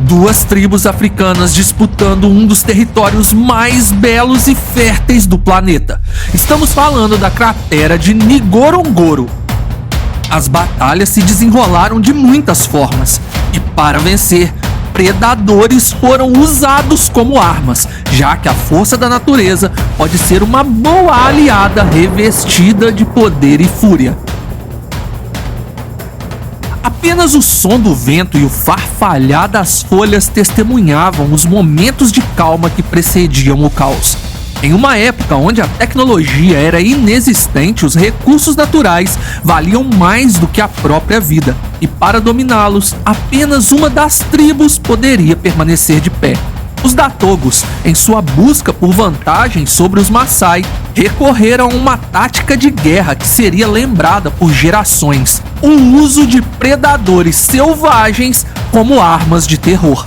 Duas tribos africanas disputando um dos territórios mais belos e férteis do planeta. Estamos falando da cratera de Ngorongoro. As batalhas se desenrolaram de muitas formas, e para vencer, predadores foram usados como armas, já que a força da natureza pode ser uma boa aliada revestida de poder e fúria. Apenas o som do vento e o farfalhar das folhas testemunhavam os momentos de calma que precediam o caos. Em uma época onde a tecnologia era inexistente, os recursos naturais valiam mais do que a própria vida, e para dominá-los, apenas uma das tribos poderia permanecer de pé. Os Datogos, em sua busca por vantagem sobre os Maasai, recorreram a uma tática de guerra que seria lembrada por gerações: o uso de predadores selvagens como armas de terror.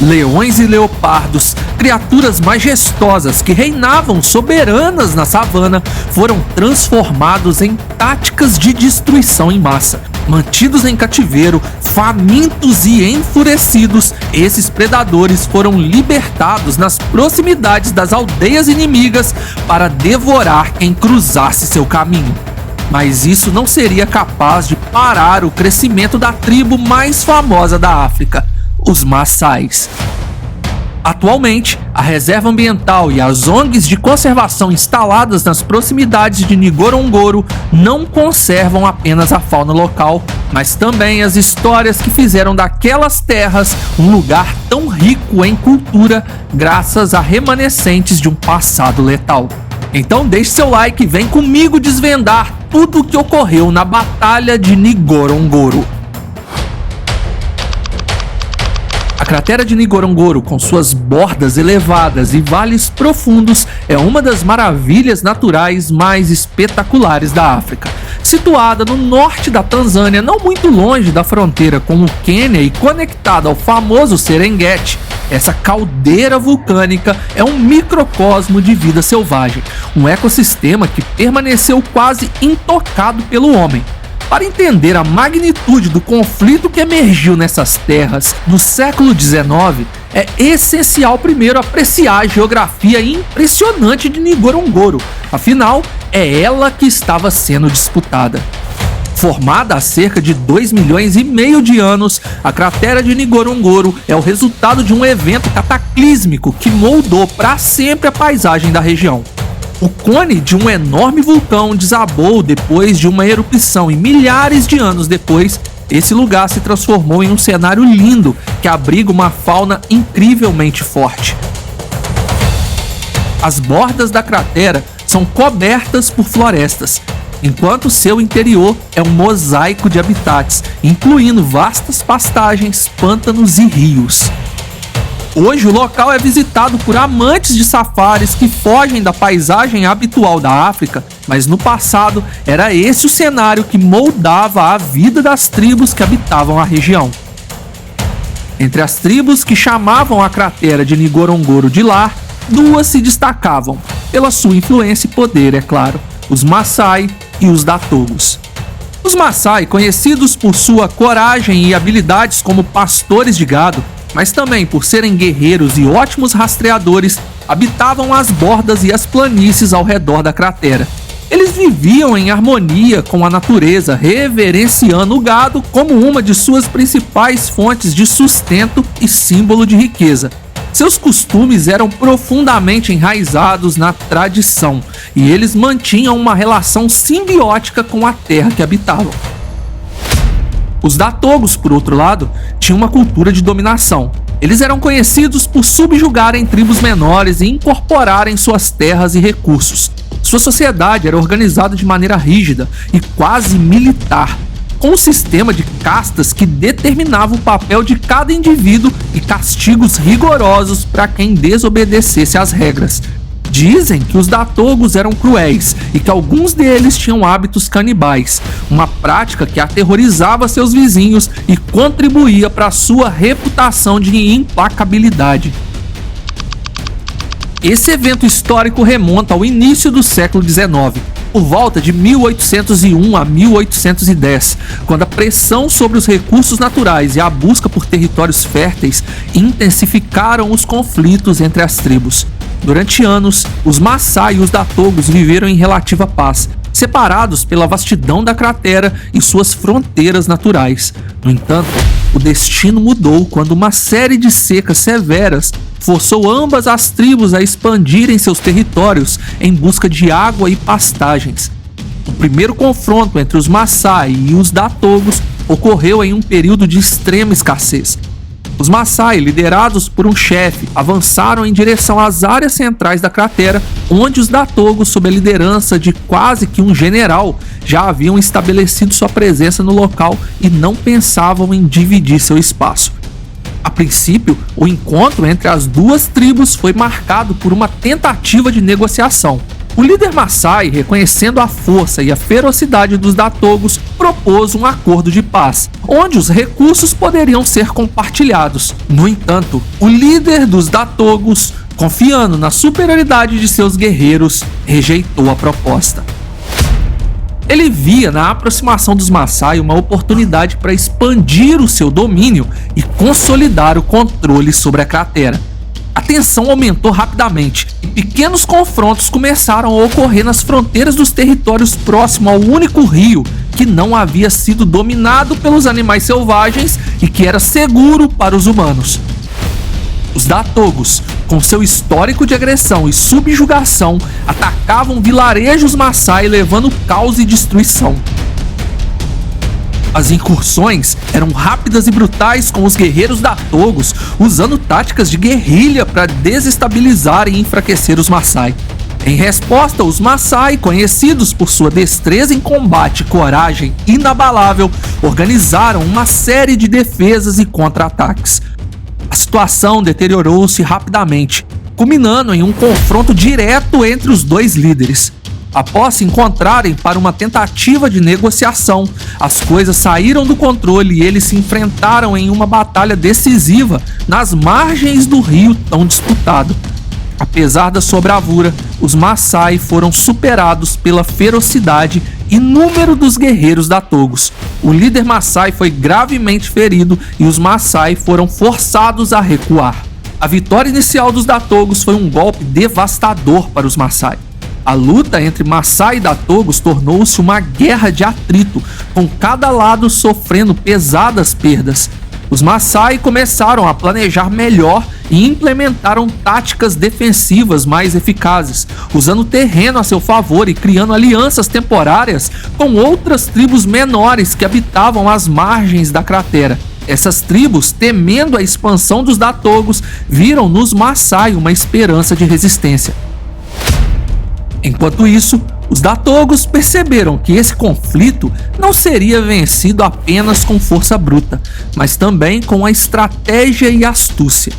Leões e leopardos, criaturas majestosas que reinavam soberanas na savana, foram transformados em táticas de destruição em massa. Mantidos em cativeiro, famintos e enfurecidos, esses predadores foram libertados nas proximidades das aldeias inimigas para devorar quem cruzasse seu caminho. Mas isso não seria capaz de parar o crescimento da tribo mais famosa da África, os Maasais. Atualmente, a reserva ambiental e as ONGs de conservação instaladas nas proximidades de Ngorongoro não conservam apenas a fauna local, mas também as histórias que fizeram daquelas terras um lugar tão rico em cultura graças a remanescentes de um passado letal. Então deixe seu like e vem comigo desvendar tudo o que ocorreu na Batalha de Ngorongoro. A cratera de Ngorongoro, com suas bordas elevadas e vales profundos, é uma das maravilhas naturais mais espetaculares da África. Situada no norte da Tanzânia, não muito longe da fronteira com o Quênia e conectada ao famoso Serengeti, essa caldeira vulcânica é um microcosmo de vida selvagem, um ecossistema que permaneceu quase intocado pelo homem. Para entender a magnitude do conflito que emergiu nessas terras no século XIX, é essencial primeiro apreciar a geografia impressionante de Ngorongoro, afinal, é ela que estava sendo disputada. Formada há cerca de 2,5 milhões de anos, a cratera de Ngorongoro é o resultado de um evento cataclísmico que moldou para sempre a paisagem da região. O cone de um enorme vulcão desabou depois de uma erupção e milhares de anos depois, esse lugar se transformou em um cenário lindo que abriga uma fauna incrivelmente forte. As bordas da cratera são cobertas por florestas, enquanto seu interior é um mosaico de habitats, incluindo vastas pastagens, pântanos e rios. Hoje o local é visitado por amantes de safaris que fogem da paisagem habitual da África, mas no passado era esse o cenário que moldava a vida das tribos que habitavam a região. Entre as tribos que chamavam a cratera de Ngorongoro de lar, duas se destacavam, pela sua influência e poder, é claro: os Maasai e os Datogos. Os Maasai, conhecidos por sua coragem e habilidades como pastores de gado, mas também por serem guerreiros e ótimos rastreadores, habitavam as bordas e as planícies ao redor da cratera. Eles viviam em harmonia com a natureza, reverenciando o gado como uma de suas principais fontes de sustento e símbolo de riqueza. Seus costumes eram profundamente enraizados na tradição, e eles mantinham uma relação simbiótica com a terra que habitavam. Os Datogos, por outro lado, tinham uma cultura de dominação. Eles eram conhecidos por subjugarem tribos menores e incorporarem suas terras e recursos. Sua sociedade era organizada de maneira rígida e quase militar, com um sistema de castas que determinava o papel de cada indivíduo e castigos rigorosos para quem desobedecesse às regras. Dizem que os Datogos eram cruéis e que alguns deles tinham hábitos canibais, uma prática que aterrorizava seus vizinhos e contribuía para sua reputação de implacabilidade. Esse evento histórico remonta ao início do século XIX, Por volta de 1801 a 1810, quando a pressão sobre os recursos naturais e a busca por territórios férteis intensificaram os conflitos entre as tribos. Durante anos, os Maasai e os Datogos viveram em relativa paz, separados pela vastidão da cratera e suas fronteiras naturais. No entanto, o destino mudou quando uma série de secas severas forçou ambas as tribos a expandirem seus territórios em busca de água e pastagens. O primeiro confronto entre os Maasai e os Datogos ocorreu em um período de extrema escassez. Os Maasai, liderados por um chefe, avançaram em direção às áreas centrais da cratera, onde os Datogos, sob a liderança de quase que um general, já haviam estabelecido sua presença no local e não pensavam em dividir seu espaço. A princípio, o encontro entre as duas tribos foi marcado por uma tentativa de negociação. O líder Maasai, reconhecendo a força e a ferocidade dos Datogos, propôs um acordo de paz, onde os recursos poderiam ser compartilhados. No entanto, o líder dos Datogos, confiando na superioridade de seus guerreiros, rejeitou a proposta. Ele via na aproximação dos Maasai uma oportunidade para expandir o seu domínio e consolidar o controle sobre a cratera. A tensão aumentou rapidamente e pequenos confrontos começaram a ocorrer nas fronteiras dos territórios próximo ao único rio que não havia sido dominado pelos animais selvagens e que era seguro para os humanos. Os Datogos, com seu histórico de agressão e subjugação, atacavam vilarejos Maasai levando caos e destruição. As incursões eram rápidas e brutais, com os guerreiros Datogos usando táticas de guerrilha para desestabilizar e enfraquecer os Maasai. Em resposta, os Maasai, conhecidos por sua destreza em combate e coragem inabalável, organizaram uma série de defesas e contra-ataques. A situação deteriorou-se rapidamente, culminando em um confronto direto entre os dois líderes. Após se encontrarem para uma tentativa de negociação, as coisas saíram do controle e eles se enfrentaram em uma batalha decisiva nas margens do rio tão disputado. Apesar da sua bravura, os Maasai foram superados pela ferocidade e número dos guerreiros Datogos. O líder Maasai foi gravemente ferido e os Maasai foram forçados a recuar. A vitória inicial dos Datogos foi um golpe devastador para os Maasai. A luta entre Maasai e Datogos tornou-se uma guerra de atrito, com cada lado sofrendo pesadas perdas. Os Maasai começaram a planejar melhor e implementaram táticas defensivas mais eficazes, usando o terreno a seu favor e criando alianças temporárias com outras tribos menores que habitavam as margens da cratera. Essas tribos, temendo a expansão dos Datogos, viram nos Maasai uma esperança de resistência. Enquanto isso, os Datogos perceberam que esse conflito não seria vencido apenas com força bruta, mas também com a estratégia e astúcia.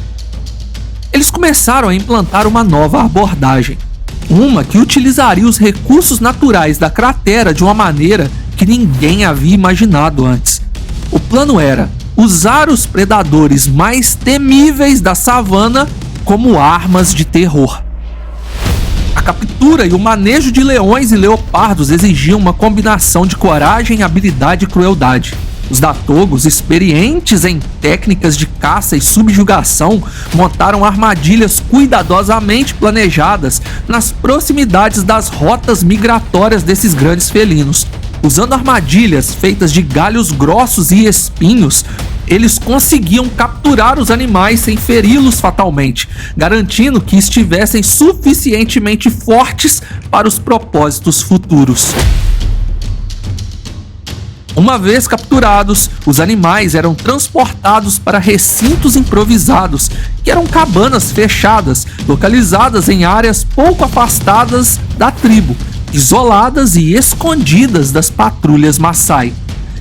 Eles começaram a implantar uma nova abordagem, uma que utilizaria os recursos naturais da cratera de uma maneira que ninguém havia imaginado antes. O plano era usar os predadores mais temíveis da savana como armas de terror. A captura e o manejo de leões e leopardos exigiam uma combinação de coragem, habilidade e crueldade. Os Datogos, experientes em técnicas de caça e subjugação, montaram armadilhas cuidadosamente planejadas nas proximidades das rotas migratórias desses grandes felinos. Usando armadilhas feitas de galhos grossos e espinhos, eles conseguiam capturar os animais sem feri-los fatalmente, garantindo que estivessem suficientemente fortes para os propósitos futuros. Uma vez capturados, os animais eram transportados para recintos improvisados, que eram cabanas fechadas, localizadas em áreas pouco afastadas da tribo, isoladas e escondidas das patrulhas Maasai.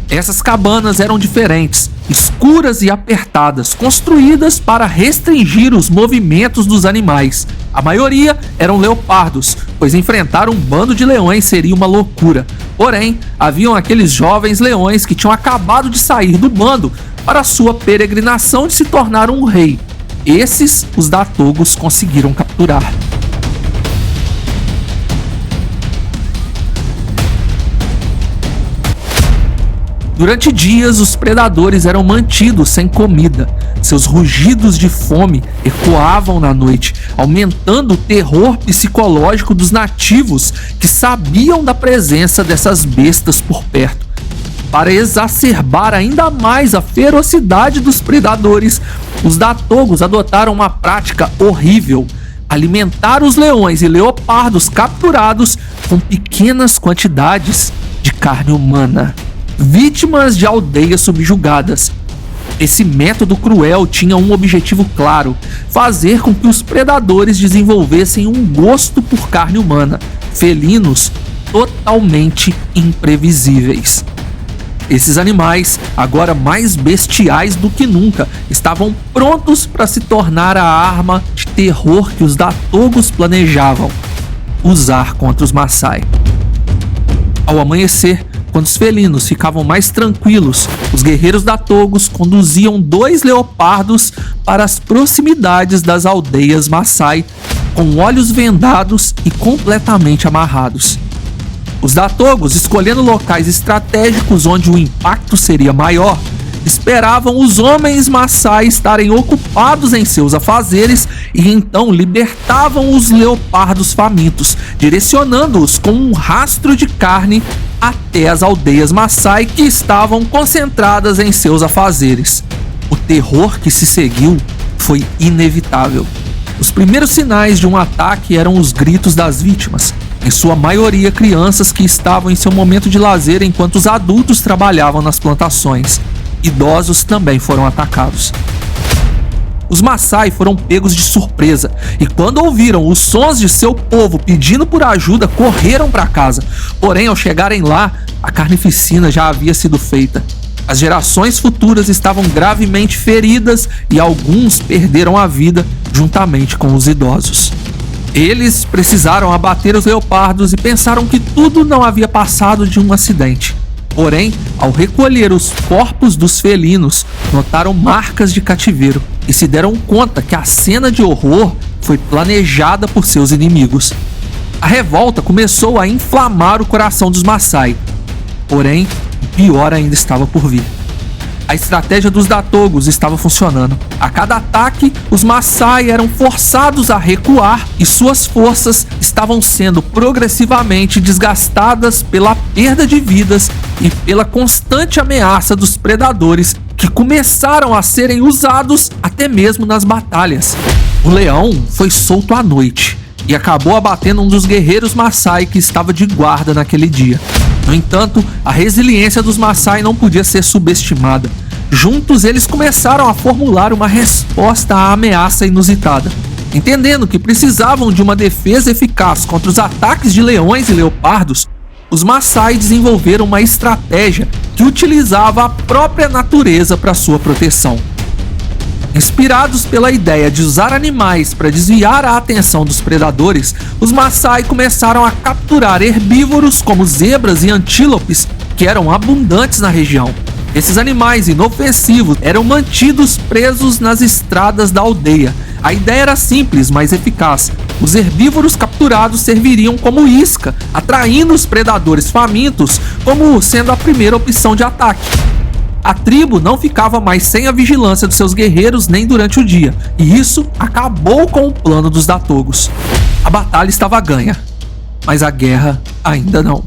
Essas cabanas eram diferentes, escuras e apertadas, construídas para restringir os movimentos dos animais. A maioria eram leopardos, pois enfrentar um bando de leões seria uma loucura. Porém, haviam aqueles jovens leões que tinham acabado de sair do bando para sua peregrinação de se tornar um rei. Esses os Datogos conseguiram capturar. Durante dias, os predadores eram mantidos sem comida. Seus rugidos de fome ecoavam na noite, aumentando o terror psicológico dos nativos que sabiam da presença dessas bestas por perto. Para exacerbar ainda mais a ferocidade dos predadores, os Datogos adotaram uma prática horrível: alimentar os leões e leopardos capturados com pequenas quantidades de carne humana, vítimas de aldeias subjugadas. Esse método cruel tinha um objetivo claro: fazer com que os predadores desenvolvessem um gosto por carne humana, felinos totalmente imprevisíveis. Esses animais, agora mais bestiais do que nunca, estavam prontos para se tornar a arma de terror que os Datogos planejavam usar contra os Maasai. Ao amanhecer, quando os felinos ficavam mais tranquilos, os guerreiros Datogos conduziam 2 leopardos para as proximidades das aldeias Maasai, com olhos vendados e completamente amarrados. Os Datogos, escolhendo locais estratégicos onde o impacto seria maior, esperavam os homens Maasai estarem ocupados em seus afazeres e então libertavam os leopardos famintos, direcionando-os com um rastro de carne até as aldeias Maasai que estavam concentradas em seus afazeres. O terror que se seguiu foi inevitável. Os primeiros sinais de um ataque eram os gritos das vítimas, em sua maioria crianças que estavam em seu momento de lazer enquanto os adultos trabalhavam nas plantações. Idosos também foram atacados. Os Maasai foram pegos de surpresa e, quando ouviram os sons de seu povo pedindo por ajuda, correram para casa. Porém, ao chegarem lá, a carnificina já havia sido feita. As gerações futuras estavam gravemente feridas e alguns perderam a vida juntamente com os idosos. Eles precisaram abater os leopardos e pensaram que tudo não havia passado de um acidente. Porém, ao recolher os corpos dos felinos, notaram marcas de cativeiro e se deram conta que a cena de horror foi planejada por seus inimigos. A revolta começou a inflamar o coração dos Maasai. Porém, o pior ainda estava por vir. A estratégia dos Datogos estava funcionando. A cada ataque, os Maasai eram forçados a recuar e suas forças estavam sendo progressivamente desgastadas pela perda de vidas e pela constante ameaça dos predadores que começaram a serem usados até mesmo nas batalhas. O leão foi solto à noite e acabou abatendo um dos guerreiros Maasai que estava de guarda naquele dia. No entanto, a resiliência dos Maasai não podia ser subestimada. Juntos, eles começaram a formular uma resposta à ameaça inusitada. Entendendo que precisavam de uma defesa eficaz contra os ataques de leões e leopardos, os Maasai desenvolveram uma estratégia que utilizava a própria natureza para sua proteção. Inspirados pela ideia de usar animais para desviar a atenção dos predadores, os Maasai começaram a capturar herbívoros como zebras e antílopes que eram abundantes na região. Esses animais inofensivos eram mantidos presos nas estradas da aldeia. A ideia era simples, mas eficaz. Os herbívoros capturados serviriam como isca, atraindo os predadores famintos como sendo a primeira opção de ataque. A tribo não ficava mais sem a vigilância dos seus guerreiros nem durante o dia, e isso acabou com o plano dos Datogos. A batalha estava ganha, mas a guerra ainda não.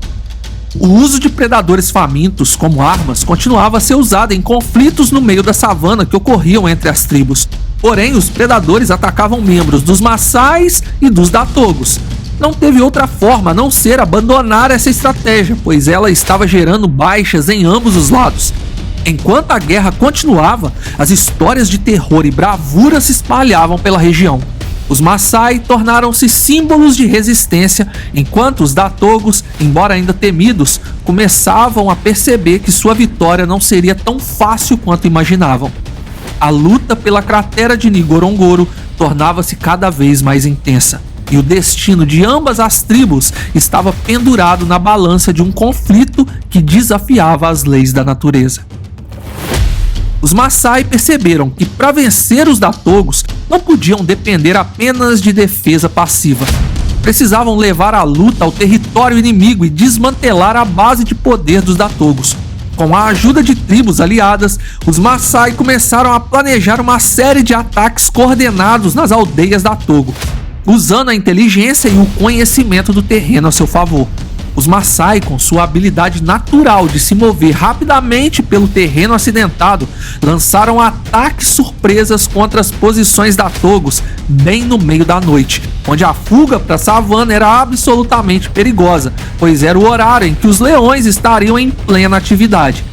O uso de predadores famintos como armas continuava a ser usado em conflitos no meio da savana que ocorriam entre as tribos. Porém, os predadores atacavam membros dos Maasais e dos Datogos. Não teve outra forma a não ser abandonar essa estratégia, pois ela estava gerando baixas em ambos os lados. Enquanto a guerra continuava, as histórias de terror e bravura se espalhavam pela região. Os Maasai tornaram-se símbolos de resistência, enquanto os Datogos, embora ainda temidos, começavam a perceber que sua vitória não seria tão fácil quanto imaginavam. A luta pela cratera de Ngorongoro tornava-se cada vez mais intensa, e o destino de ambas as tribos estava pendurado na balança de um conflito que desafiava as leis da natureza. Os Maasai perceberam que para vencer os Datogos não podiam depender apenas de defesa passiva. Precisavam levar a luta ao território inimigo e desmantelar a base de poder dos Datogos. Com a ajuda de tribos aliadas, os Maasai começaram a planejar uma série de ataques coordenados nas aldeias da Togo, usando a inteligência e o conhecimento do terreno a seu favor. Os Maasai, com sua habilidade natural de se mover rapidamente pelo terreno acidentado, lançaram ataques surpresas contra as posições da Togos bem no meio da noite, onde a fuga para a savana era absolutamente perigosa, pois era o horário em que os leões estariam em plena atividade.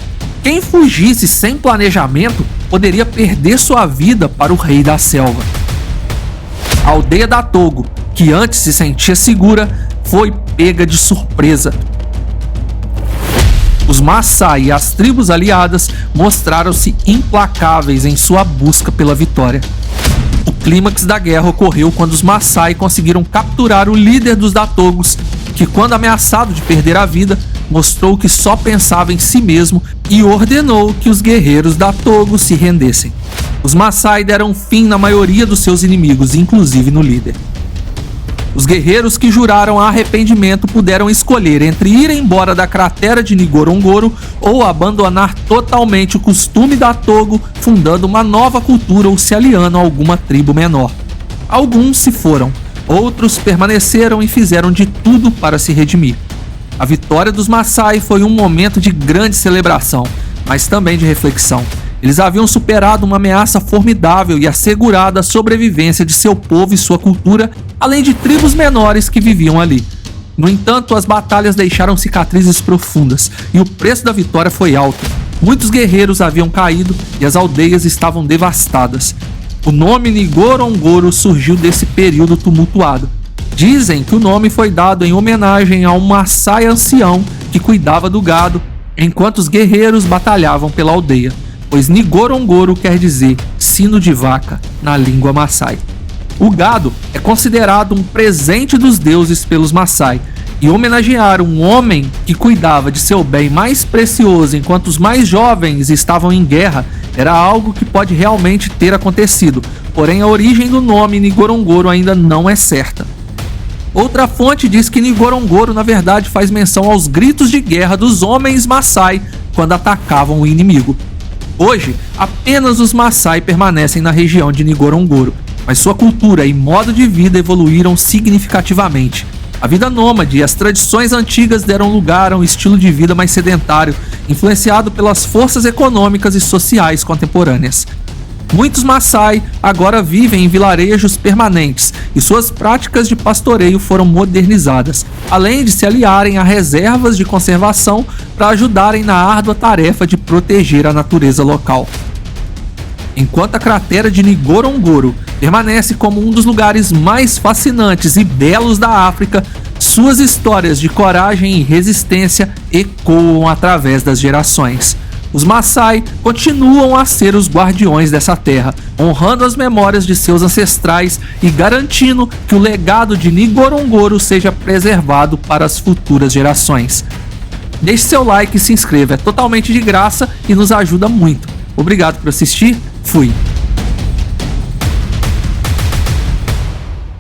Quem fugisse sem planejamento poderia perder sua vida para o rei da selva. A aldeia da Togo, que antes se sentia segura, foi pega de surpresa. Os Maasai e as tribos aliadas mostraram-se implacáveis em sua busca pela vitória. O clímax da guerra ocorreu quando os Maasai conseguiram capturar o líder dos Datogos, que, quando ameaçado de perder a vida, mostrou que só pensava em si mesmo e ordenou que os guerreiros Datogo se rendessem. Os Maasai deram fim na maioria dos seus inimigos, inclusive no líder. Os guerreiros que juraram arrependimento puderam escolher entre ir embora da cratera de Ngorongoro ou abandonar totalmente o costume da Togo, fundando uma nova cultura ou se aliando a alguma tribo menor. Alguns se foram, outros permaneceram e fizeram de tudo para se redimir. A vitória dos Maasai foi um momento de grande celebração, mas também de reflexão. Eles haviam superado uma ameaça formidável e assegurado a sobrevivência de seu povo e sua cultura, além de tribos menores que viviam ali. No entanto, as batalhas deixaram cicatrizes profundas e o preço da vitória foi alto. Muitos guerreiros haviam caído e as aldeias estavam devastadas. O nome Ngorongoro surgiu desse período tumultuado. Dizem que o nome foi dado em homenagem a um Maasai ancião que cuidava do gado, enquanto os guerreiros batalhavam pela aldeia, pois Ngorongoro quer dizer sino de vaca na língua Maasai. O gado é considerado um presente dos deuses pelos Maasai, e homenagear um homem que cuidava de seu bem mais precioso enquanto os mais jovens estavam em guerra era algo que pode realmente ter acontecido, porém a origem do nome Ngorongoro ainda não é certa. Outra fonte diz que Ngorongoro na verdade faz menção aos gritos de guerra dos homens Maasai quando atacavam o inimigo. Hoje, apenas os Maasai permanecem na região de Ngorongoro, mas sua cultura e modo de vida evoluíram significativamente. A vida nômade e as tradições antigas deram lugar a um estilo de vida mais sedentário, influenciado pelas forças econômicas e sociais contemporâneas. Muitos Maasai agora vivem em vilarejos permanentes e suas práticas de pastoreio foram modernizadas, além de se aliarem a reservas de conservação para ajudarem na árdua tarefa de proteger a natureza local. Enquanto a cratera de Ngorongoro permanece como um dos lugares mais fascinantes e belos da África, suas histórias de coragem e resistência ecoam através das gerações. Os Maasai continuam a ser os guardiões dessa terra, honrando as memórias de seus ancestrais e garantindo que o legado de Ngorongoro seja preservado para as futuras gerações. Deixe seu like e se inscreva, é totalmente de graça e nos ajuda muito. Obrigado por assistir, fui!